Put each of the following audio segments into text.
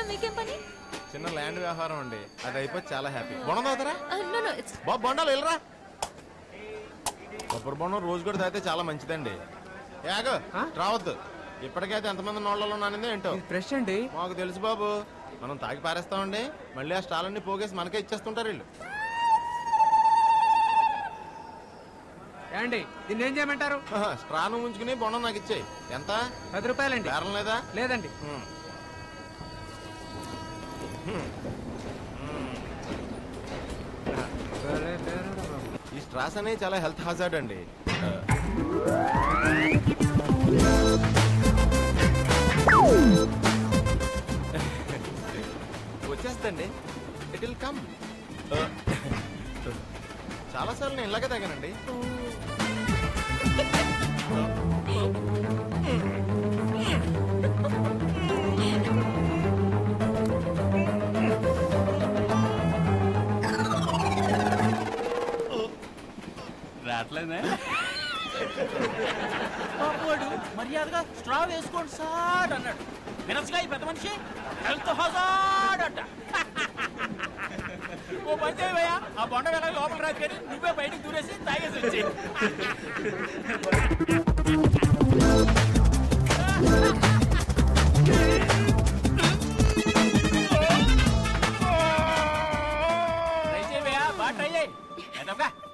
మీకేం పని? చిన్న ల్యాండ్ వ్యవహారం అండి, అది అయిపోతే చాలా హ్యాపీ. బొండం తాగుతారా? బాబు బొండాలు వెళ్ళరా. కొబ్బరి బొండం రోజు కూడా తాగితే చాలా మంచిదండి. యాగ రావద్దు, ఇప్పటికైతే ఎంతమంది నోళ్ళలో నానిందో ఏంటో. ఫ్రెష్ అండి. మాకు తెలుసు బాబు, మనం తాగి పారేస్తామండి, మళ్ళీ ఆ స్టాలన్నీ పోగేసి మనకే ఇచ్చేస్తుంటారు వీళ్ళు. ఏండి దీన్ని ఏం చేయమంటారు? స్ట్రాను ఉంచుకుని బొండం నాకు ఇచ్చేయి. ఎంత? 10 రూపాయలండి. బేరం లేదా? లేదండి. ఈ స్ట్రాస్ అనేవి చాలా హెల్త్ హాజార్డ్ అండి. వచ్చేస్తండి, ఇట్ విల్ కమ్. చాలాసార్లు నేను ఇలాగే తాగానండి. రావట్లేదా? పాపవాడు మర్యాదగా స్ట్రా వేసుకోండి సార్ అన్నాడు. వినసుగా ఈ పెద్ద మనిషి హెల్త్ హజార్డ్ అంట. ఓ పని చేయవయ్యా, ఆ బొండ వెళ్ళ లోపల రాదు కానీ నువ్వే బయటకు దూరేసి తాగేసి వచ్చి. ట్రై చేయవయ్యా, బాగా ట్రై చేయి.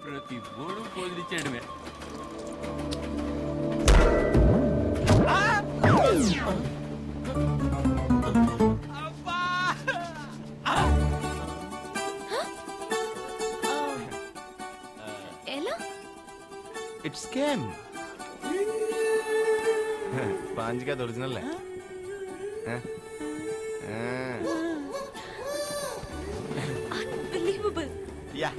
ప్రతి ఓడు పోదిరిచ్చాడు. It's scam. స్పాంజ్ కాదు, ఒరిజినల్. యా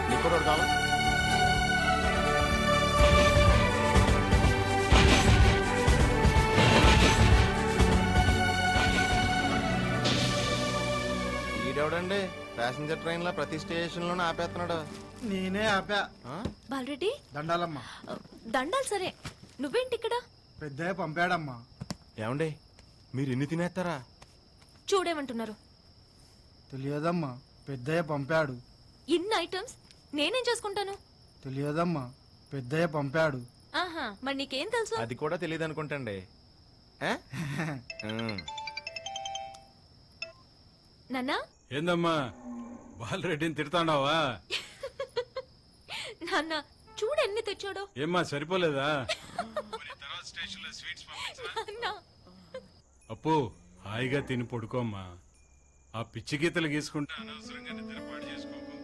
నీకు కూడా కావాలి. ఈడెవడండి ప్యాసింజర్ ట్రైన్ లో ప్రతి స్టేషన్ లోనే ఆపేస్తున్నాడు? నేనే ఆపా. బాలరెడ్డి దండాలమ్మా. దండాలు సరే, నువ్వేంటి ఇక్కడ? పెద్దయ్య పంపాడమ్మా. ఏమండి మీరు ఇన్ని తినేస్తారా? చూడేమంటున్నారు? తెలియదమ్మా, పెద్దయ్య పంపాడు. ఇన్ని ఐటమ్స్ నేనేం చేసుకుంటాను? తెలియదమ్మా, పెద్దయ్య పంపాడు. ఆహా, మరి నీకేం తెలుసు? అది కూడా తెలియదు అనుకుంటండి. నాన్నా ఏందమ్మా బాలరెడ్డిని తిడతాండావా? నాన్న చూడు ఎన్ని తెచ్చాడో. ఏమ్మా సరిపోలేదా? అప్పు హాయిగా తిని పడుకోమ్మా. ఆ పిచ్చి గీతలు గీసుకుంటా అనవసరంగా నిద్రపాటు చేసుకోకు.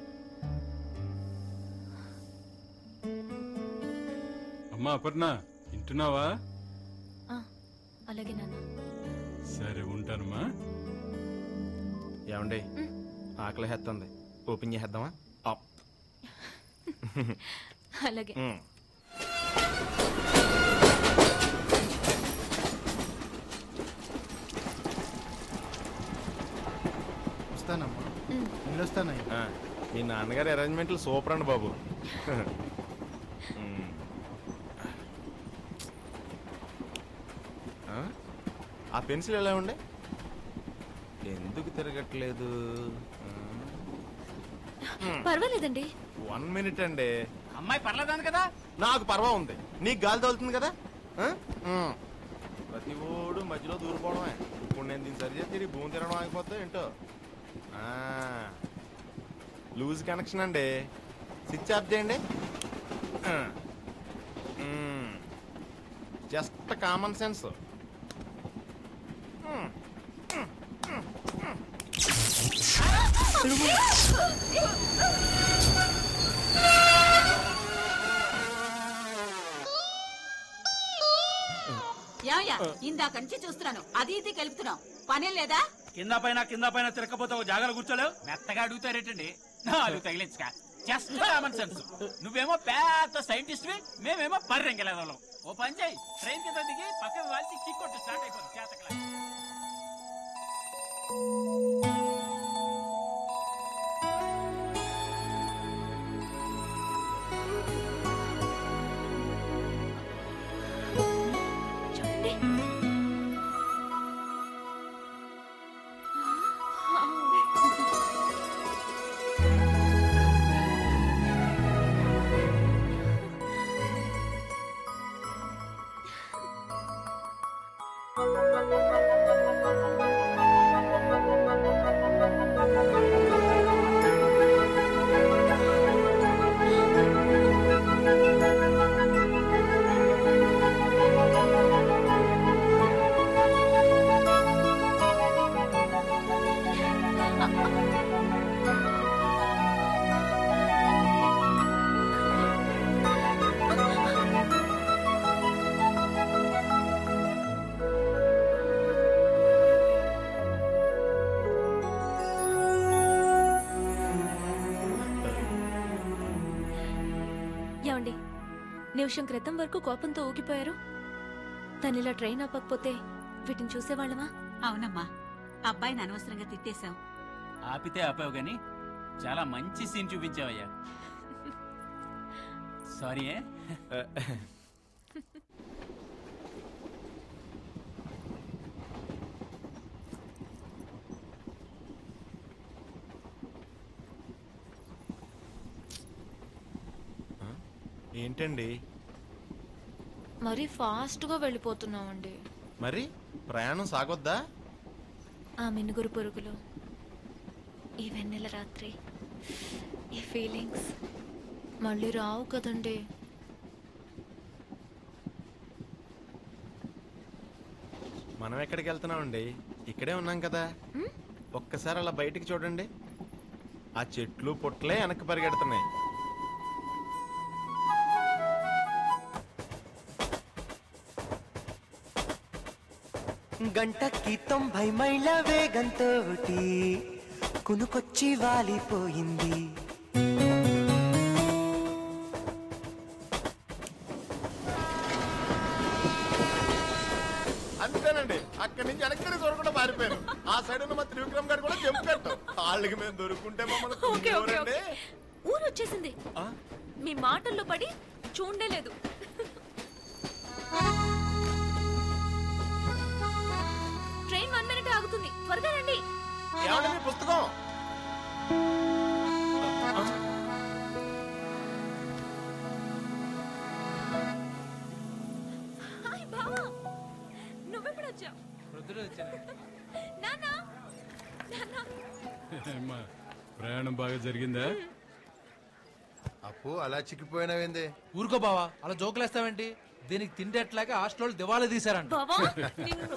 అమ్మా అపర్ణ వింటున్నావా? అలాగే నాన్న. సరే ఉంటానమ్మా. ఏమండి ఆకలి హెత్తుంది, ఓపెన్ చేద్దామా? అలాగే. వస్తానమ్మా, వెళ్ళొస్తానయ్యా. మీ నాన్నగారి అరేంజ్మెంట్లు సూపర్ అండి బాబు. ఆ పెన్సిల్ ఎలా ఉండే? ఎందుకు తిరగట్లేదు? పర్వాలేదండి. 1 minute అండి. అమ్మాయి పర్లేదాను కదా? నాకు పర్వా ఉంది, నీకు గాలి తగులుతుంది కదా. ప్రతి ఓడు మధ్యలో దూరిపోవడమే. ఇప్పుడు నేను దీన్ని సరి చేసి తిరిగి భూమి తిరగడం ఆగిపోతే ఏంటో. లూజ్ కనెక్షన్ అండి, స్విచ్ ఆఫ్ చేయండి. Just common sense. ఇందాక నుంచి చూస్తున్నాను, అది ఇది కలుపుతున్నావు, పనే లేదా? కింద పైన తిరగకపోతే జాగ్రత్త కూర్చోలేవు. మెత్తగా అడుగుతారేటండి, 4 తగిలించక. Just common sense. నువ్వేమో పెద్ద సైంటిస్ట్, మేమేమో పర్రెంగలేదాం. ఓ పని చేయి, ట్రైన్ కింద దిగి పక్కన వాల్చి కిక్ కొట్టు, స్టార్ట్ అయిపోతుంది చేతకలా. ఏమండి నిమిషం క్రితం వరకు కోపంతో ఊగిపోయారు. తను ఇలా ట్రైన్ అవ్వకపోతే వీటిని చూసేవాళ్ళమా? అవునమ్మా, అబ్బాయిని అనవసరంగా తిట్టేశాం. ఆపితే ఆపావు గాని చాలా మంచి సీన్ చూపించావయ్యా. సారీ. ఏంటండి మరీ ఫాస్ట్ గా వెళ్ళిపోతున్నామండి. మరి ప్రయాణం సాగొద్దా? ఆ మినుగురు పురుగులు, ఈ వెన్నెల రాత్రి, ఈ ఫీలింగ్స్ మళ్ళీ రావు కదండి. మనం ఎక్కడికి వెళ్తున్నామండి? ఇక్కడే ఉన్నాం కదా. ఒక్కసారి అలా బయటికి చూడండి. ఆ చెట్లు పుట్లే వెనక్కి పరిగెడుతున్నాయి. గంటకి 90 మైళ్ళ వేగంతో కునుకొచ్చి వాలిపోయింది. అంతేనండి, అక్కడి నుంచి వెనక్కి దొరకకుండా మారిపోయాను. ఆ సైడ్ ఉన్న మా త్రివిక్రమ్ గారు కూడా చెప్పారు, వాళ్ళకి మేము దొరుకుంటే మమ్మల్ని ఓకే, ఓకే, ఎవరండి? ఓకే. ఊరు వచ్చేసింది. ఆ? మీ మాటల్లో పడి చూడలేదు. ట్రైన్ 1 మినిట్ ఆగుతుంది, త్వరగా రండి. ఏమండి మీ పుస్తకం? హాయ్ బావా, నువ్వెప్పుడు వచ్చావు? నాన్నా, నాన్నా. ఏమ్మా, ప్రయాణం బాగా జరిగిందా? అప్పు అలా చిక్కిపోయినావేంది? ఊరుకో బావా, అలా జోకులేస్తావేంటి? దీనికి తిండి ఎట్లాగా హాస్టల్ దివాలా తీశారంట. బావా నిన్ను